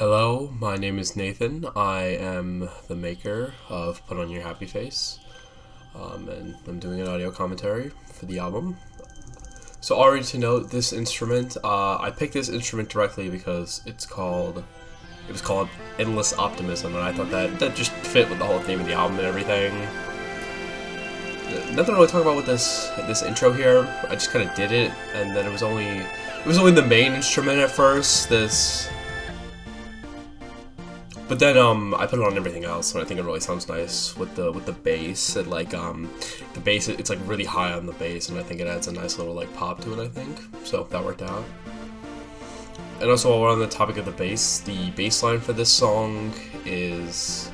Hello, my name is Nathan. I am the maker of Put On Your Happy Face, and I'm doing an audio commentary for the album. So already to note, this instrument, I picked this instrument directly because it was called Endless Optimism, and I thought that just fit with the whole theme of the album and everything. Nothing to really talk about with this intro here. I just kind of did it, and then it was only the main instrument at first. But then I put it on everything else, and I think it really sounds nice with the bass. And the bass, it's like really high on the bass, and I think it adds a nice little like pop to it. I think so that worked out. And also, while we're on the topic of the bass line for this song is,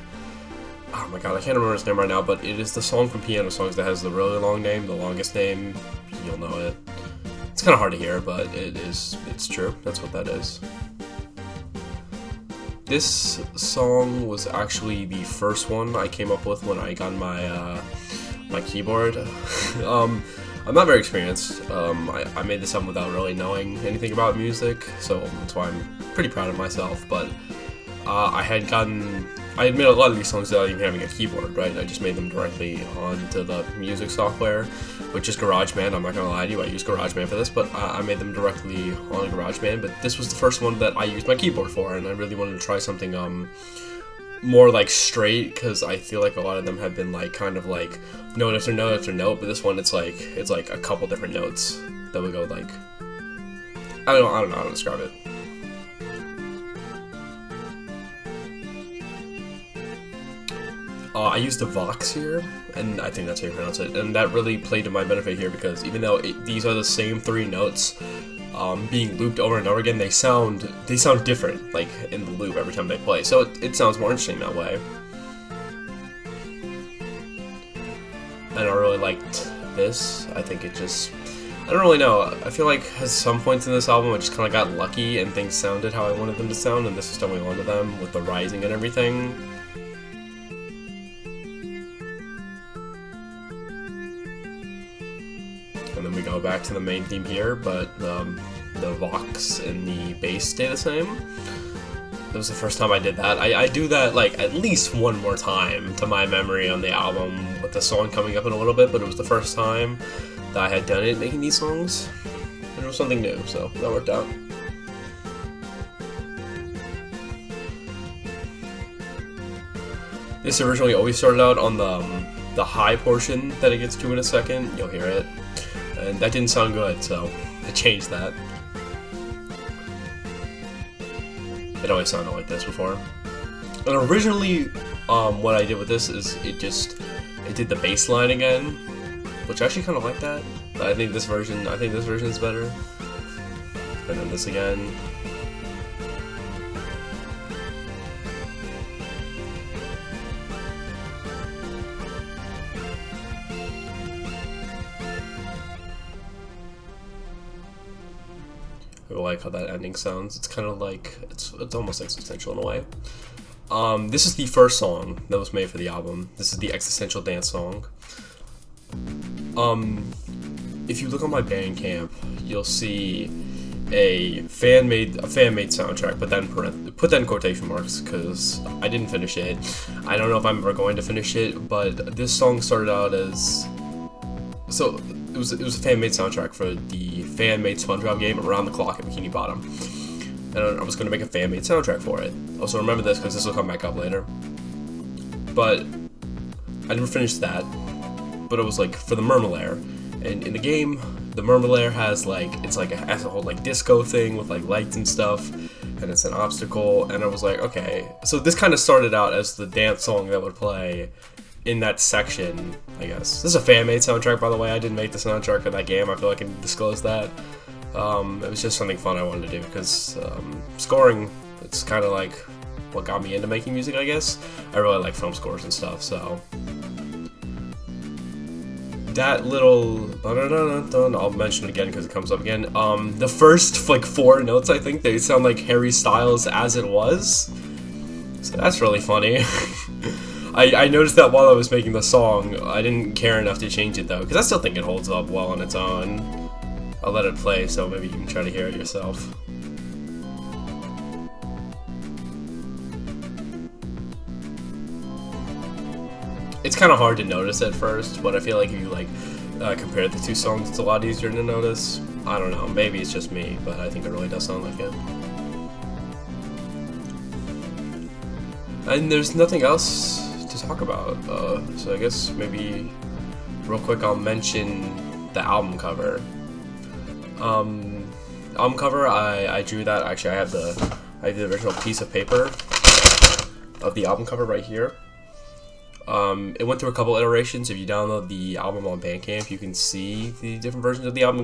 oh my god, I can't remember his name right now, but it is the song from Piano Songs that has the really long name, the longest name. You'll know it. It's kind of hard to hear, but it's true. That's what that is. This song was actually the first one I came up with when I got my keyboard. I'm not very experienced. I made this album without really knowing anything about music, so that's why I'm pretty proud of myself. But I had made a lot of these songs without even having a keyboard, right? I just made them directly onto the music software, which is GarageBand. I'm not gonna lie to you, I use GarageBand for this, but I made them directly on GarageBand. But this was the first one that I used my keyboard for, and I really wanted to try something more like straight, because I feel like a lot of them have been like kind of like note after note after note, but this one it's like a couple different notes that would go like I don't know how to describe it. I used a Vox here, and I think that's how you pronounce it, and that really played to my benefit here because even though these are the same three notes being looped over and over again, they sound different, like in the loop every time they play, so it sounds more interesting that way. And I really liked this. I think I don't really know, I feel like at some points in this album I just kind of got lucky and things sounded how I wanted them to sound, and this is definitely one of them with the rising and everything. And then we go back to the main theme here, but the Vox and the bass stay the same. It was the first time I did that. I do that like at least one more time to my memory on the album with the song coming up in a little bit, but it was the first time that I had done it making these songs, and it was something new, so that worked out. This originally always started out on the high portion that it gets to in a second. You'll hear it. And that didn't sound good, so I changed that. It always sounded like this before. And originally, what I did with this is it did the bass line again, which I actually kind of like that. But I think this version is better. And then this again. I like how that ending sounds. It's kind of like it's almost existential in a way. This is the first song that was made for the album. This is the Existential Dance song. If you look on my Bandcamp, you'll see a fan-made soundtrack, but then put that in quotation marks because I didn't finish it. I don't know if I'm ever going to finish it, but this song started out as it was a fan-made soundtrack for the fan-made SpongeBob game Around the Clock at Bikini Bottom, and I was going to make a fan-made soundtrack for it. Also remember this because this will come back up later. But I never finished that. But it was like for the Murmelair, and in the game, the Murmelair has has a whole like disco thing with like lights and stuff, and it's an obstacle. And I was like, okay, so this kind of started out as the dance song that would play in that section, I guess. This is a fan-made soundtrack, by the way. I didn't make the soundtrack for that game. I feel like I can disclose that. It was just something fun I wanted to do because scoring, it's kind of like what got me into making music, I guess. I really like film scores and stuff, so that little I'll mention it again because it comes up again. The first like 4 notes, I think they sound like Harry Styles As It Was, so that's really funny. I noticed that while I was making the song. I didn't care enough to change it though, because I still think it holds up well on its own. I'll let it play, so maybe you can try to hear it yourself. it's kind of hard to notice at first, but I feel like if you like compare the two songs, it's a lot easier to notice. I don't know, maybe it's just me, but I think it really does sound like it. And there's nothing else to talk about, so I guess maybe real quick I'll mention the album cover. Album cover, I drew that. Actually, I have the original piece of paper of the album cover right here. It went through a couple iterations. If you download the album on Bandcamp, you can see the different versions of the album,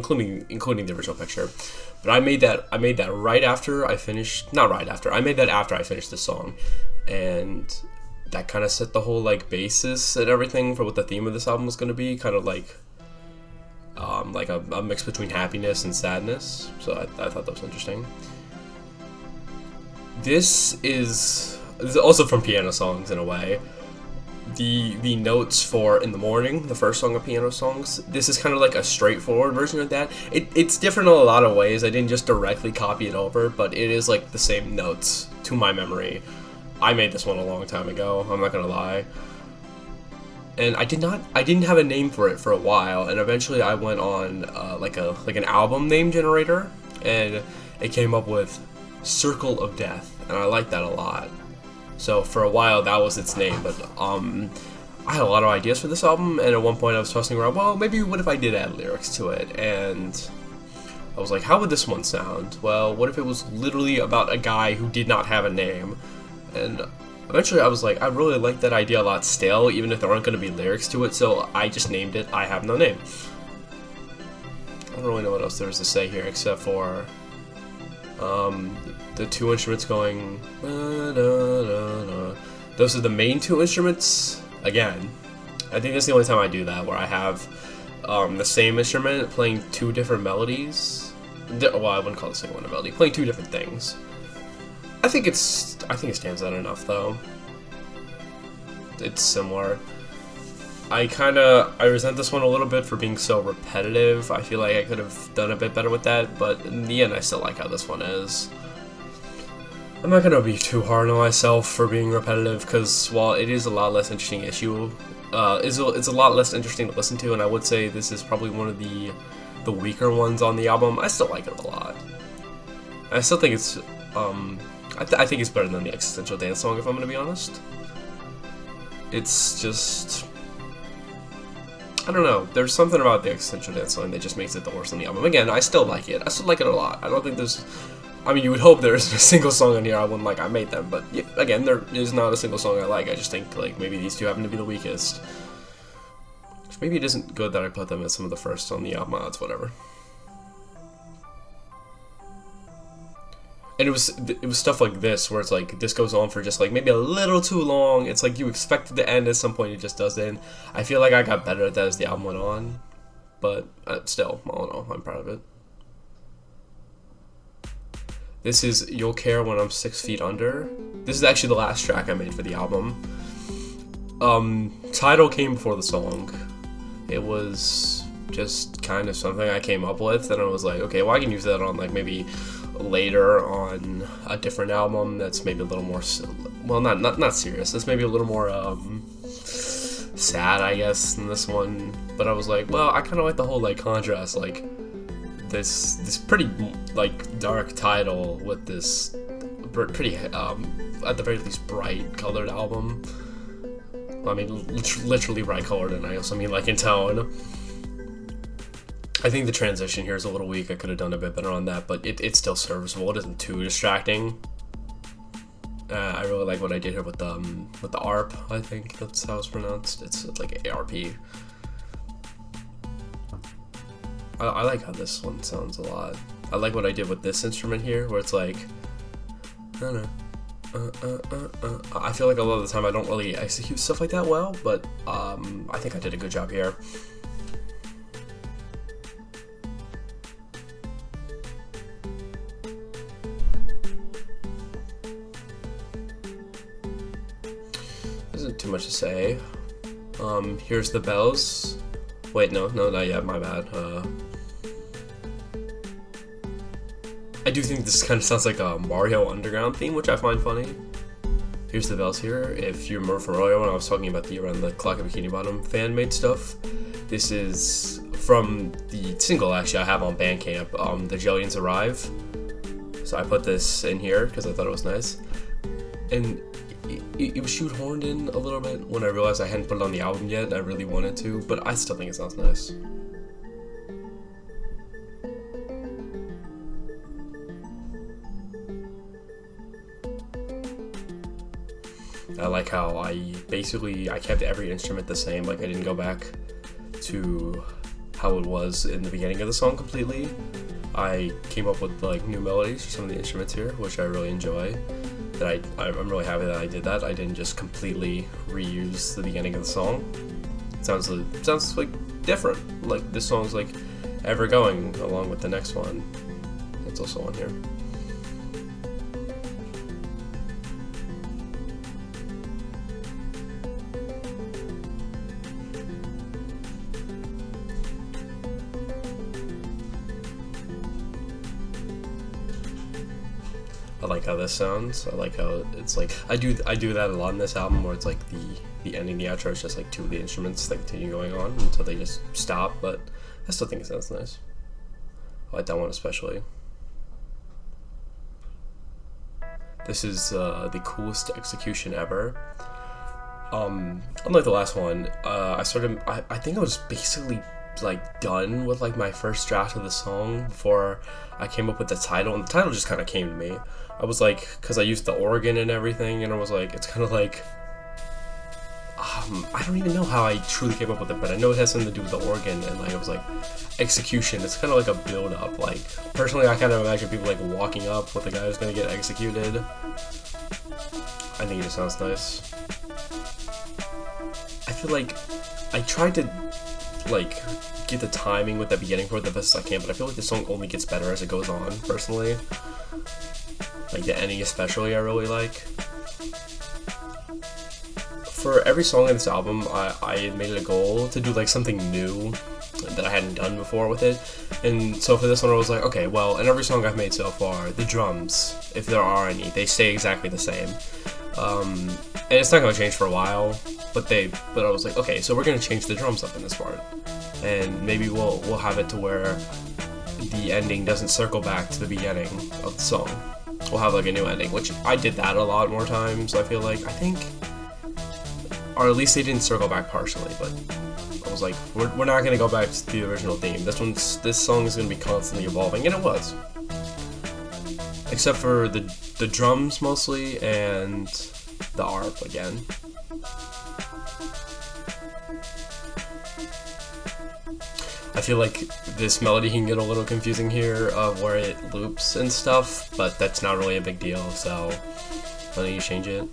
including the original picture. But I made that right after I finished. Not right after. I made that after I finished the song, and that kind of set the whole like basis and everything for what the theme of this album was going to be. Kind of like a mix between happiness and sadness. So I thought that was interesting. This is also from Piano Songs in a way. The notes for In the Morning, the first song of Piano Songs, this is kind of like a straightforward version of that. It's different in a lot of ways. I didn't just directly copy it over, but it is like the same notes to my memory. I made this one a long time ago, I'm not gonna lie. And I didn't have a name for it for a while, and eventually I went on like an album name generator, and it came up with Circle of Death, and I like that a lot. So for a while that was its name, but I had a lot of ideas for this album, and at one point I was tossing around, well, maybe what if I did add lyrics to it? And I was like, how would this one sound? Well, what if it was literally about a guy who did not have a name? And eventually I was like, I really like that idea a lot still, even if there aren't going to be lyrics to it, so I just named it I Have No Name. I don't really know what else there is to say here, except for the two instruments going those are the main two instruments. Again, I think that's the only time I do that, where I have the same instrument playing two different melodies. Well, I wouldn't call the second one a melody, playing two different things. I think it stands out enough though. It's similar. I resent this one a little bit for being so repetitive. I feel like I could have done a bit better with that, but in the end I still like how this one is. I'm not gonna be too hard on myself for being repetitive, because while it is a lot less interesting issue, it's a lot less interesting to listen to, and I would say this is probably one of the weaker ones on the album. I still like it a lot. I still think it's I think it's better than the Existential Dance song, if I'm gonna be honest. It's just, I don't know, there's something about the Existential Dance song that just makes it the worst on the album. Again, I still like it. I still like it a lot. I don't think there's, I mean, you would hope there's a single song on here I wouldn't like. I made them, but yeah, again, there is not a single song I like. I just think like maybe these two happen to be the weakest. Maybe it isn't good that I put them as some of the first on the album. It's whatever. And it was stuff like this, where it's like, this goes on for just like maybe a little too long. It's like you expect it to end at some point, it just doesn't. I feel like I got better at that as the album went on, but still, all in all, I'm proud of it. This is You'll Care When I'm 6 Feet Under. This is actually the last track I made for the album. Title came before the song. It was just kind of something I came up with, and I was like, okay, well, I can use that on like maybe later on a different album that's maybe a little more, well, not serious. That's maybe a little more sad, I guess, than this one. But I was like, well, I kind of like the whole like contrast, like this pretty like dark title with this pretty at the very least bright colored album. I mean, literally bright colored, and I also mean like in tone. I think the transition here is a little weak. I could have done a bit better on that, but it's still serviceable. It isn't too distracting. I really like what I did here with the ARP. I think that's how it's pronounced. It's like ARP. I like how this one sounds a lot. I like what I did with this instrument here, where it's like, I don't know. I feel like a lot of the time I don't really execute stuff like that well, but I think I did a good job here. Isn't too much to say. Here's the bells. Wait, no, not yet. My bad. I do think this kind of sounds like a Mario Underground theme, which I find funny. Here's the bells here. If you remember from earlier when I was talking about the Around the Clock at Bikini Bottom fan-made stuff, this is from the single actually I have on Bandcamp, The Jellians Arrive. So I put this in here because I thought it was nice. And it was shoehorned in a little bit when I realized I hadn't put it on the album yet. I really wanted to, but I still think it sounds nice. I like how I kept every instrument the same. Like I didn't go back to how it was in the beginning of the song completely. I came up with like new melodies for some of the instruments here, which I really enjoy. That I'm really happy that I did that. I didn't just completely reuse the beginning of the song. It sounds like different. Like this song's like ever going along with the next one. It's also on here. I like how this sounds. I like how it's like I do that a lot in this album where it's like the ending, the outro is just like two of the instruments that continue going on until they just stop, but I still think it sounds nice. I like that one especially. This is the coolest execution ever. Unlike the last one, I think I was basically like done with like my first draft of the song before I came up with the title, and the title just kind of came to me. I was like, because I used the organ and everything, and I was like, it's kind of like, I don't even know how I truly came up with it, but I know it has something to do with the organ, and like, it was like, execution, it's kind of like a build-up. Like, personally, I kind of imagine people like walking up with the guy who's going to get executed. I think it just sounds nice. I feel like I tried to like get the timing with the beginning part the best as I can, but I feel like the song only gets better as it goes on, personally. Like the ending especially I really like. For every song in this album, I made it a goal to do like something new that I hadn't done before with it. And so for this one I was like, okay, well, in every song I've made so far, the drums, if there are any, they stay exactly the same. And it's not going to change for a while, but I was like, okay, so we're going to change the drums up in this part. And maybe we'll have it to where the ending doesn't circle back to the beginning of the song. We'll have like a new ending, which I did that a lot more times, I feel like. I think, or at least they didn't circle back partially, but I was like, we're not going to go back to the original theme. This song is going to be constantly evolving, and it was. Except for the drums mostly, and the ARP again. I feel like this melody can get a little confusing here of where it loops and stuff, but that's not really a big deal, so why don't you change it?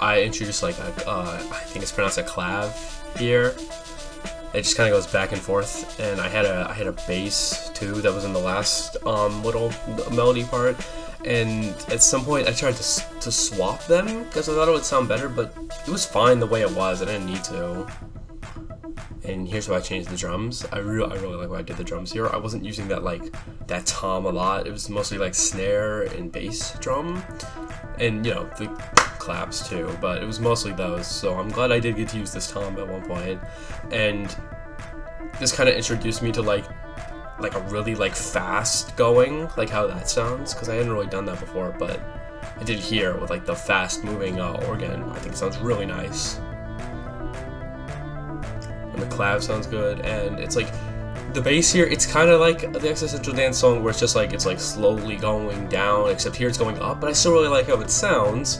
I introduced like I think it's pronounced a clav here. It just kind of goes back and forth, and I had a bass too that was in the last little melody part. And at some point I tried to swap them because I thought it would sound better, but it was fine the way it was. I didn't need to. And here's how I changed the drums. I really like when I did the drums here. I wasn't using that tom a lot. It was mostly like snare and bass drum, and you know the claps too. But it was mostly those. So I'm glad I did get to use this tom at one point, and this kind of introduced me to like a really like fast going, like how that sounds, because I hadn't really done that before, but I did here with like the fast moving organ. I think it sounds really nice, and the clav sounds good, and it's like the bass here, it's kind of like the Existential Dance song where it's just like it's like slowly going down, except here it's going up, but I still really like how it sounds,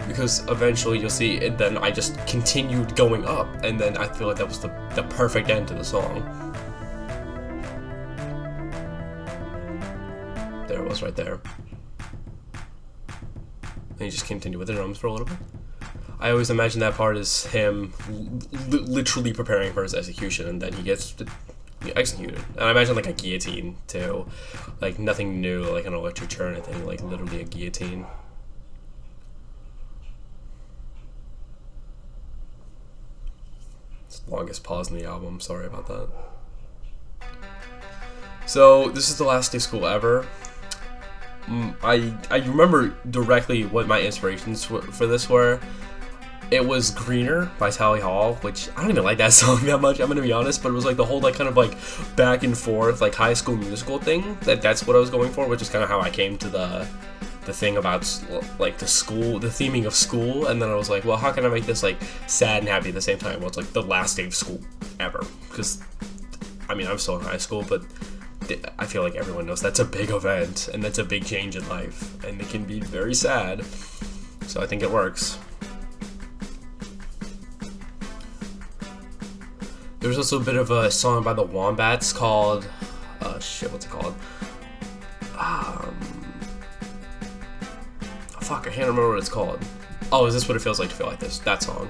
because eventually you'll see it. Then I just continued going up, and then I feel like that was the perfect end to the song. There it was right there. And he just continued with the drums for a little bit. I always imagine that part is him literally preparing for his execution, and then he gets executed. And I imagine like a guillotine too. Like nothing new, like an electric chair or anything, like literally a guillotine. It's the longest pause in the album, sorry about that. So this is the last day of school ever. I remember directly what my inspirations for this were. It was Greener by Tally Hall, which I don't even like that song that much, I'm gonna be honest, but it was like the whole like kind of like back and forth like High School Musical thing. That's what I was going for, which is kind of how I came to the thing about like the theming of school, and then I was like, well, how can I make this like sad and happy at the same time? Well, it's like the last day of school ever, because I mean I'm still in high school, but I feel like everyone knows that's a big event and that's a big change in life, and it can be very sad. So I think it works. There's also a bit of a song by the Wombats called, what's it called? Fuck, I can't remember what it's called. Oh, is this what it feels like to feel like this? That song.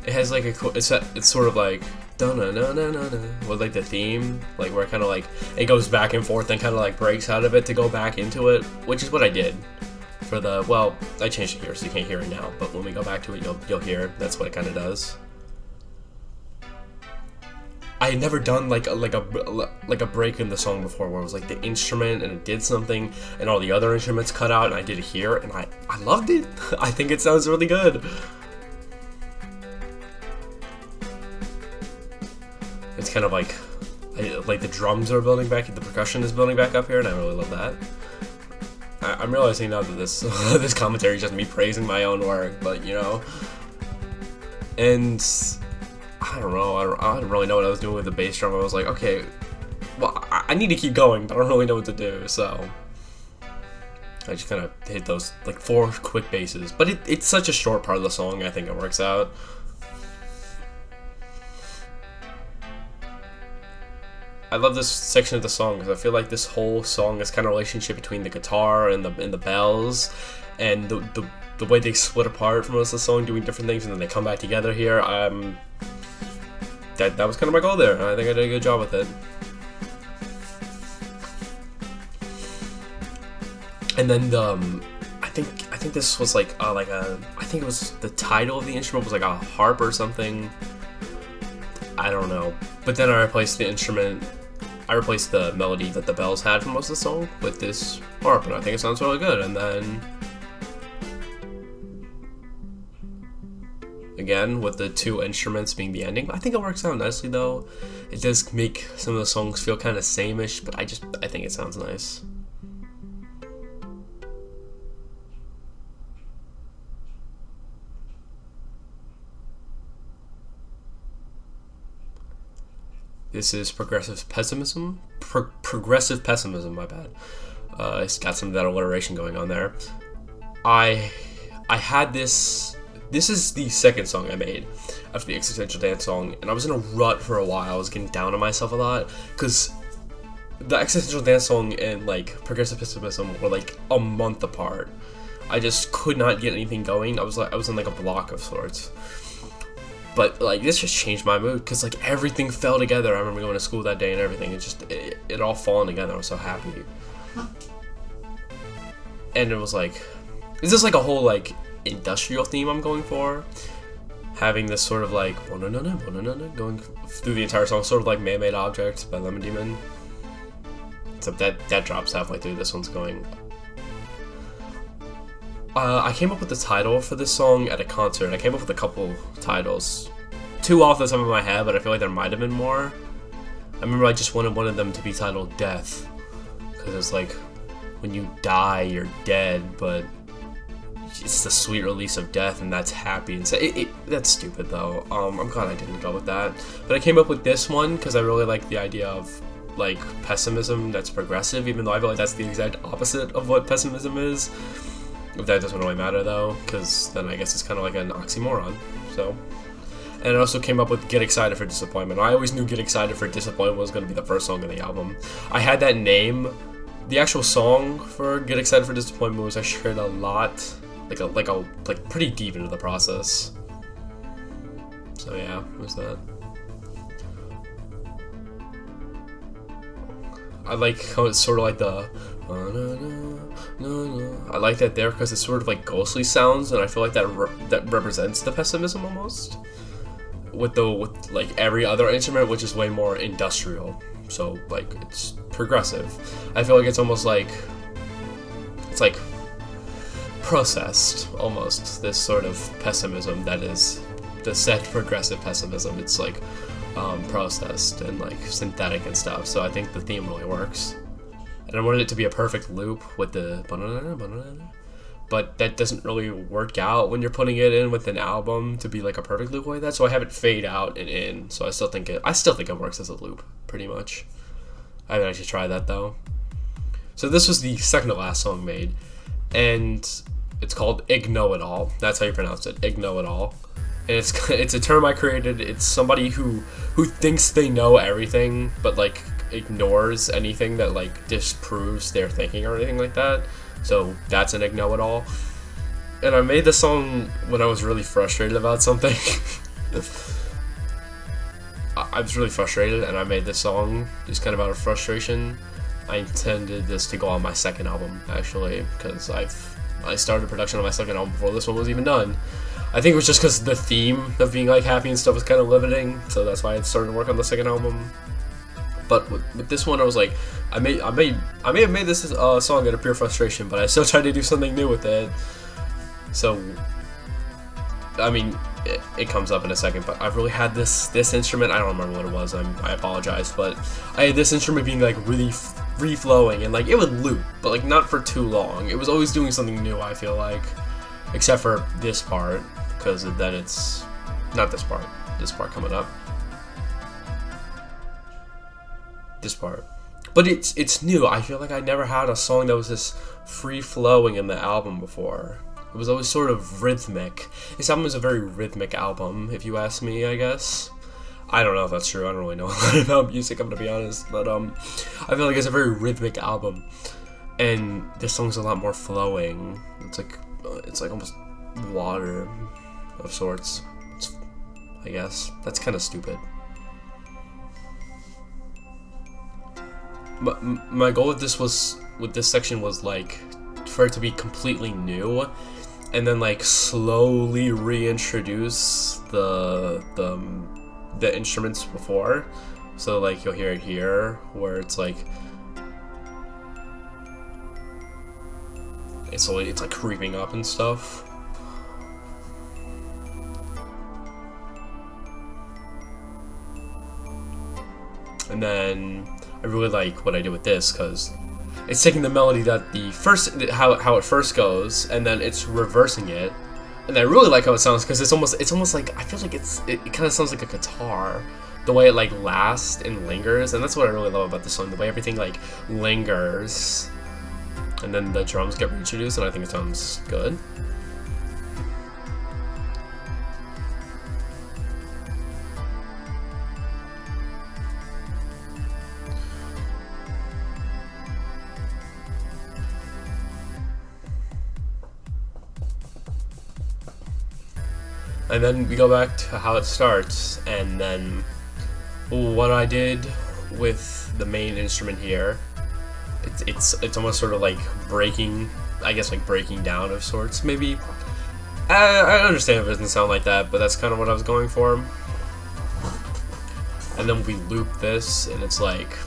It has like it's sort of like with like the theme, like where it kind of like it goes back and forth and kind of like breaks out of it to go back into it, which is what I did for the, well, I changed it here so you can't hear it now, but when we go back to it, you'll hear it. That's what it kind of does. I had never done like a break in the song before where it was like the instrument and it did something and all the other instruments cut out and I did it here and I loved it. I think it sounds really good. It's kind of like the drums are building back, the percussion is building back up here, and I really love that. I'm realizing now that this this commentary is just me praising my own work, but you know, and I don't know, I didn't really know what I was doing with the bass drum. I was like, okay, well, I need to keep going, but I don't really know what to do, so I just kind of hit those like 4 quick basses. But it's such a short part of the song, I think it works out. I love this section of the song because I feel like this whole song is kind of a relationship between the guitar and the bells, and the way they split apart for most of the song, doing different things, and then they come back together here. That was kind of my goal there, and I think I did a good job with it. And then I think this was like I think it was the title of the instrument was like a harp or something. I don't know. But then I replaced the instrument. I replaced the melody that the bells had for most of the song with this harp, and I think it sounds really good. And then again with the 2 instruments being the ending, I think it works out nicely though. It does make some of the songs feel kind of sameish, but I think it sounds nice. This is Progressive Pessimism. Progressive Pessimism, my bad. It's got some of that alliteration going on there. I had this. This is the second song I made after the Existential Dance song, and I was in a rut for a while. I was getting down on myself a lot because the Existential Dance song and like Progressive Pessimism were like a month apart. I just could not get anything going. I was in like a block of sorts. But like this just changed my mood because like everything fell together. I remember going to school that day and everything. It all fallen together. I was so happy. And it was like, is this like a whole like industrial theme I'm going for? Having this sort of like going through the entire song, sort of like Man-Made Objects by Lemon Demon. Except that drops halfway through. This one's going. I came up with the title for this song at a concert. I came up with a couple titles. 2 off the top of my head, but I feel like there might have been more. I remember I just wanted one of them to be titled Death. Because it's like, when you die, you're dead, but it's the sweet release of death, and that's happy. And so that's stupid, though. I'm glad I didn't go with that. But I came up with this one because I really like the idea of, like, pessimism that's progressive, even though I feel like that's the exact opposite of what pessimism is. If that doesn't really matter though, because then I guess it's kind of like an oxymoron. So, and I also came up with Get Excited for Disappointment. I always knew Get Excited for Disappointment was going to be the first song of the album. I had that name. The actual song for Get Excited for Disappointment was actually shared a lot, like pretty deep into the process. So yeah, what's that? I like how it's sort of like the. I like that there because it's sort of like ghostly sounds, and I feel like that represents the pessimism almost. With like every other instrument, which is way more industrial. so like it's progressive. I feel like it's almost like it's like processed almost, this sort of pessimism that is the set progressive pessimism. It's like processed and like synthetic and stuff, so I think the theme really works. And I wanted it to be a perfect loop with the but that doesn't really work out when you're putting it in with an album to be like a perfect loop like that, so I have it fade out and in, so I still think it works as a loop pretty much. I haven't actually tried that though. So this was the second to last song made, and it's called Igno-It-All. That's how you pronounce it, Igno-It-All. And it's a term I created. It's somebody who thinks they know everything, but like ignores anything that like disproves their thinking or anything like that. So that's an Igno-It-All. And I made this song when I was really frustrated about something. I was really frustrated, and I made this song just kind of out of frustration. I intended this to go on my second album, actually, because I started production on my second album before this one was even done. I think it was just because the theme of being like happy and stuff was kind of limiting, so that's why I started to work on the second album. But with this one, I was like, I may have made this song out of pure frustration, but I still tried to do something new with it. So, I mean, it comes up in a second, but I've really had this instrument. I don't remember what it was. I apologize, but I had this instrument being like really free flowing, and like it would loop, but like not for too long. It was always doing something new, I feel like, except for this part, because then it's not this part. This part coming up. This part. But it's new. I feel like I never had a song that was this free flowing in the album before. It was always sort of rhythmic. This album is a very rhythmic album, if you ask me, I guess. I don't know if that's true. I don't really know a lot about music, I'm gonna be honest. But I feel like it's a very rhythmic album, and this song's a lot more flowing. It's like almost water of sorts. I guess that's kind of stupid. My goal with this section was like for it to be completely new, and then like slowly reintroduce the instruments before. So like you'll hear it here where it's like it's like creeping up and stuff. And then I really like what I did with this, because it's taking the melody that how it first goes, and then it's reversing it. And I really like how it sounds, because it's almost like, I feel like it kind of sounds like a guitar, the way it like lasts and lingers. And that's what I really love about this song, the way everything like lingers, and then the drums get reintroduced, and I think it sounds good. And then we go back to how it starts, and then what I did with the main instrument here, it's almost sort of like breaking, I guess, like breaking down of sorts, maybe. I understand if it doesn't sound like that, but that's kind of what I was going for. And then we loop this, and it's like,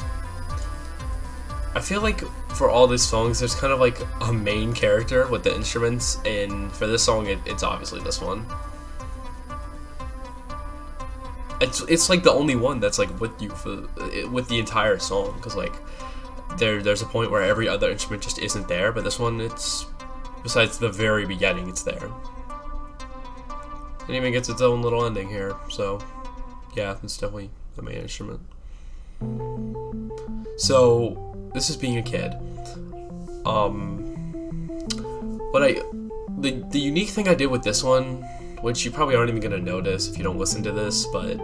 I feel like for all these songs, there's kind of like a main character with the instruments, and for this song, it's obviously this one. It's like the only one that's like with you with the entire song, because like there's a point where every other instrument just isn't there, but this one, it's, besides the very beginning, it's there. It even gets its own little ending here, so yeah, it's definitely the main instrument. So this is being a kid. The unique thing I did with this one, which you probably aren't even gonna notice if you don't listen to this, but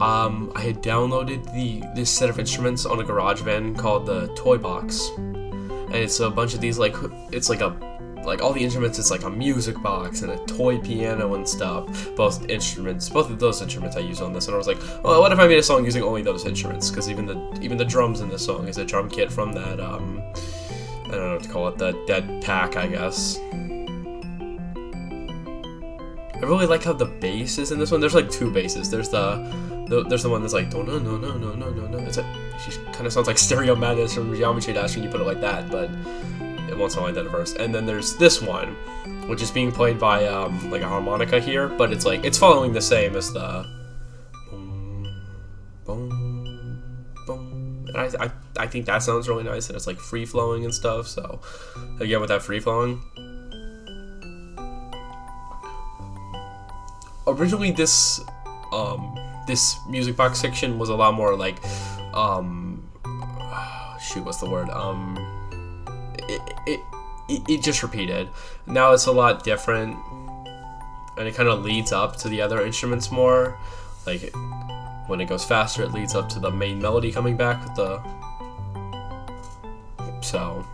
I had downloaded this set of instruments on a GarageBand called the Toy Box, and it's a bunch of these, like, it's like all the instruments. It's like a music box and a toy piano and stuff. Both of those instruments I used on this, and I was like, oh, what if I made a song using only those instruments? Because even the drums in this song is a drum kit from that I don't know what to call it, that pack, I guess. I really like how the bass is in this one. There's like two basses. There's the There's the one that's like, no, no, no, no, no, no, no. It's she kind of sounds like Stereo Madness from Geometry Dash when you put it like that, but it won't sound like that at first. And then there's this one, which is being played by like a harmonica here, but it's like, it's following the same as the boom, boom, boom. And I think that sounds really nice, and it's like free flowing and stuff. So again, with that free flowing. Originally, this music box section was a lot more like, shoot, what's the word? It just repeated. Now it's a lot different, and it kind of leads up to the other instruments more. Like, when it goes faster, it leads up to the main melody coming back with the. So,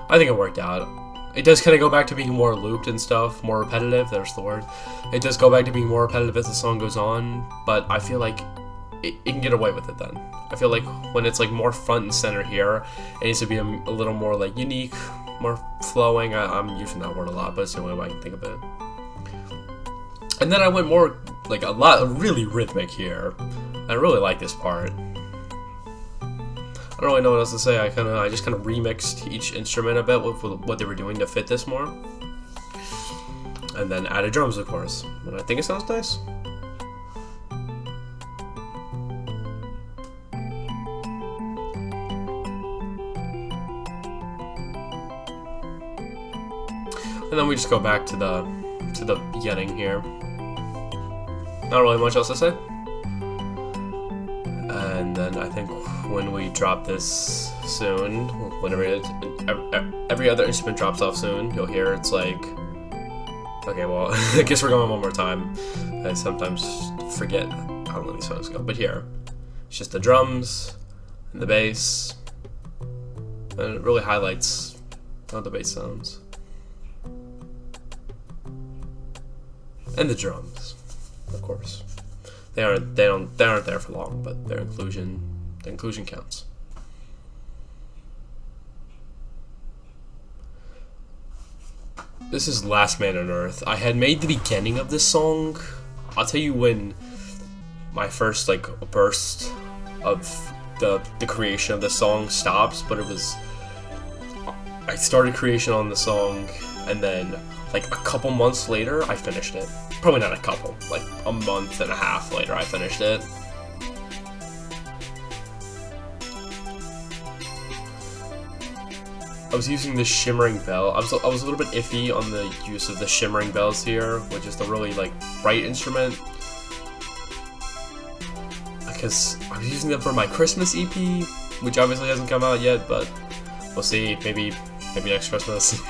I think it worked out. It does kind of go back to being more looped and stuff, more repetitive, there's the word. It does go back to being more repetitive as the song goes on, but I feel like it can get away with it then. I feel like when it's like more front and center here, it needs to be a little more like unique, more flowing. I'm using that word a lot, but it's the only way I can think of it. And then I went more, like really rhythmic here. I really like this part. I don't really know what else to say. I just kind of remixed each instrument a bit with what they were doing to fit this more. And then added drums, of course. And I think it sounds nice. And then we just go back to the beginning here. Not really much else to say. And then I think when we drop this soon, whenever every other instrument drops off soon, you'll hear it's like, okay, well, I guess we're going one more time. I sometimes forget how long these songs go, but here, it's just the drums and the bass, and it really highlights how the bass sounds. And the drums, of course. They aren't there for long, but the inclusion counts. This is Last Man on Earth. I had made the beginning of this song. I'll tell you when my first like burst of the creation of the song stops, but it was, I started creation on the song, and then like a couple months later I finished it. Probably not a couple, like a month and a half later I finished it. I was using the shimmering bell. I was a little bit iffy on the use of the shimmering bells here, which is the really like bright instrument, because I was using them for my Christmas EP, which obviously hasn't come out yet, but we'll see. Maybe next Christmas.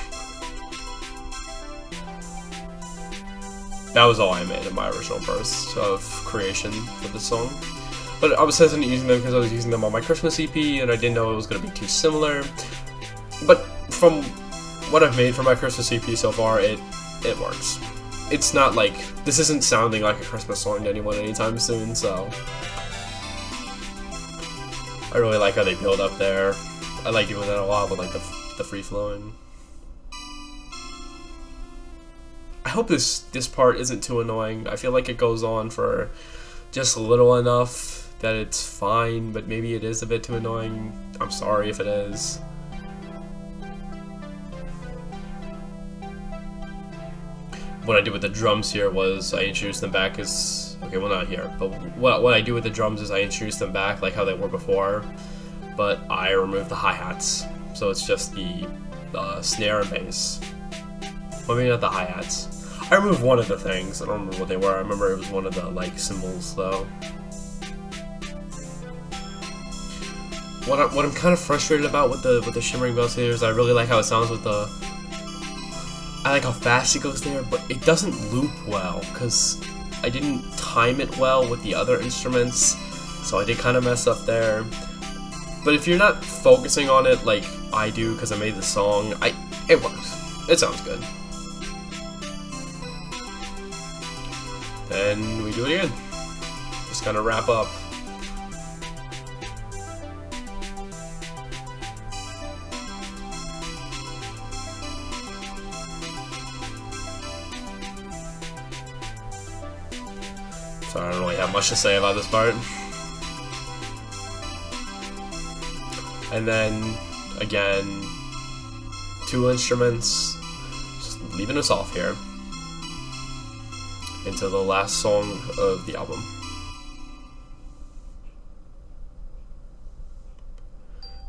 That was all I made in my original burst of creation for the song. But I was hesitant using them because I was using them on my Christmas EP, and I didn't know it was going to be too similar. But from what I've made for my Christmas EP so far, it works. It's not like, this isn't sounding like a Christmas song to anyone anytime soon, so I really like how they build up there. I like doing that a lot with like the free flowing. I hope this part isn't too annoying. I feel like it goes on for just a little enough that it's fine, but maybe it is a bit too annoying. I'm sorry if it is. What I did with the drums here was I introduced them back as, okay, well not here, but what I do with the drums is I introduce them back like how they were before, but I remove the hi-hats, so it's just the snare and bass. Well, maybe not the hi-hats. I removed one of the things. I don't remember what they were. I remember it was one of the like cymbals though. What I'm kind of frustrated about with the shimmering bells here is I really like how it sounds with the. I like how fast it goes there, but it doesn't loop well because I didn't time it well with the other instruments, so I did kind of mess up there. But if you're not focusing on it like I do because I made the song, it works. It sounds good. Then we do it again. Just kind of wrap up. So I don't really have much to say about this part. And then, again, 2 instruments, just leaving us off here into the last song of the album.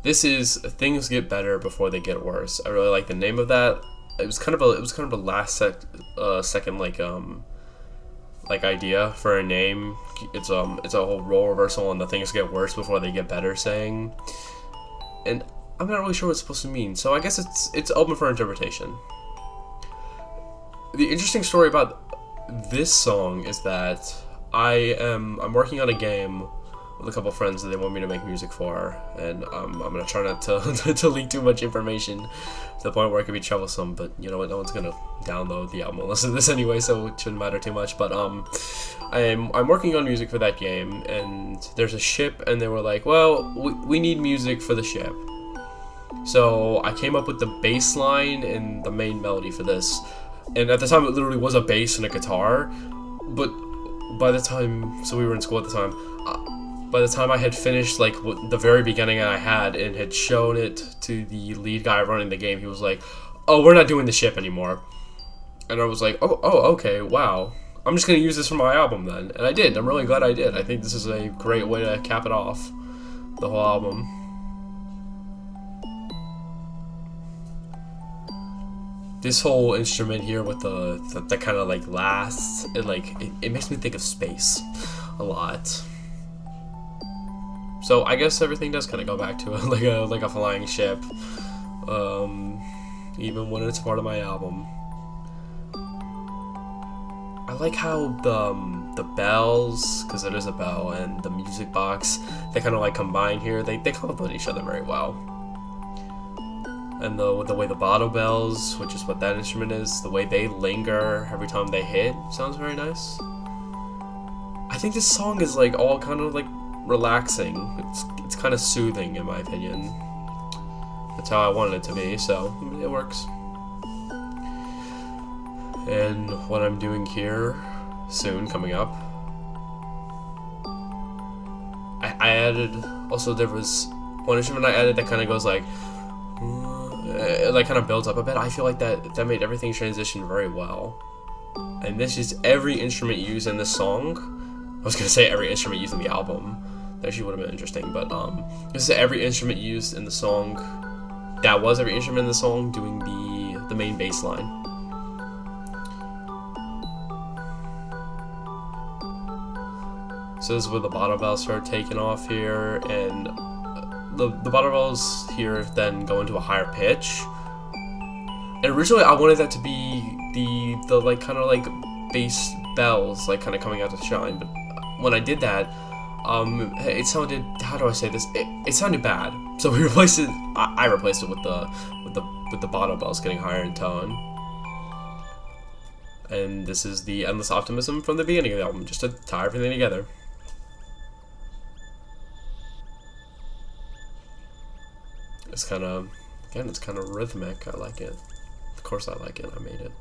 This is Things Get Better Before They Get Worse. I really like the name of that. It was kind of a last second like idea for a name. It's a whole role reversal on the things get worse before they get better saying. And I'm not really sure what it's supposed to mean, so I guess it's open for interpretation. The interesting story about this song is that I'm working on a game with a couple friends that they want me to make music for, and I'm gonna try not to to leak too much information to the point where it could be troublesome. But you know what? No one's gonna download the album and listen to this anyway, so it shouldn't matter too much. But I'm working on music for that game, and there's a ship, and they were like, well, we need music for the ship. So I came up with the bass line and the main melody for this, and at the time it literally was a bass and a guitar. But by the time, so we were in school at the time. By the time I had finished like the very beginning I had and had shown it to the lead guy running the game, he was like, "Oh, we're not doing the ship anymore." And I was like, "Oh, okay, wow. I'm just gonna use this for my album then." And I did. I'm really glad I did. I think this is a great way to cap it off, the whole album. This whole instrument here with the kind of like last, it makes me think of space a lot. So I guess everything does kind of go back to like a flying ship, even when it's part of my album. I like how the bells, because it is a bell, and the music box, they kind of like combine here. They complement each other very well. And the way the bottle bells, which is what that instrument is, the way they linger every time they hit, sounds very nice. I think this song is like all kind of like relaxing. It's kind of soothing in my opinion. That's how I wanted it to be, so it works. And what I'm doing here soon, coming up, I added, also there was one instrument I added that kind of goes like, it like kind of builds up a bit. I feel like that made everything transition very well. And this is every instrument used in this song. I was gonna say every instrument used in the album. That actually would have been interesting, but this is every instrument used in the song. That was every instrument in the song doing the main bass line. So this is where the bottle bells start taking off here, and the bottle bells here then go into a higher pitch. And originally I wanted that to be the like kind of like bass bells like kind of coming out to shine, but when I did that, it sounded, how do I say this? It sounded bad. So we replaced it. I replaced it with the bottle bells getting higher in tone. And this is the Endless Optimism from the beginning of the album, just to tie everything together. It's kind of, again, it's kind of rhythmic. I like it. Of course I like it. I made it.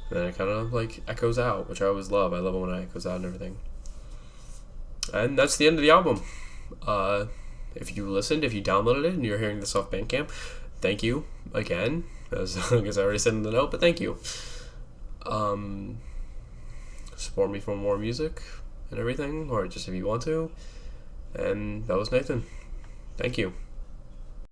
And then it kind of like echoes out, which I always love. I love it when it echoes out and everything. And that's the end of the album. If you listened, if you downloaded it and you're hearing this off Bandcamp, thank you again. As I already said in the note, but thank you. Support me for more music and everything, or just if you want to. And that was Nathan. Thank you.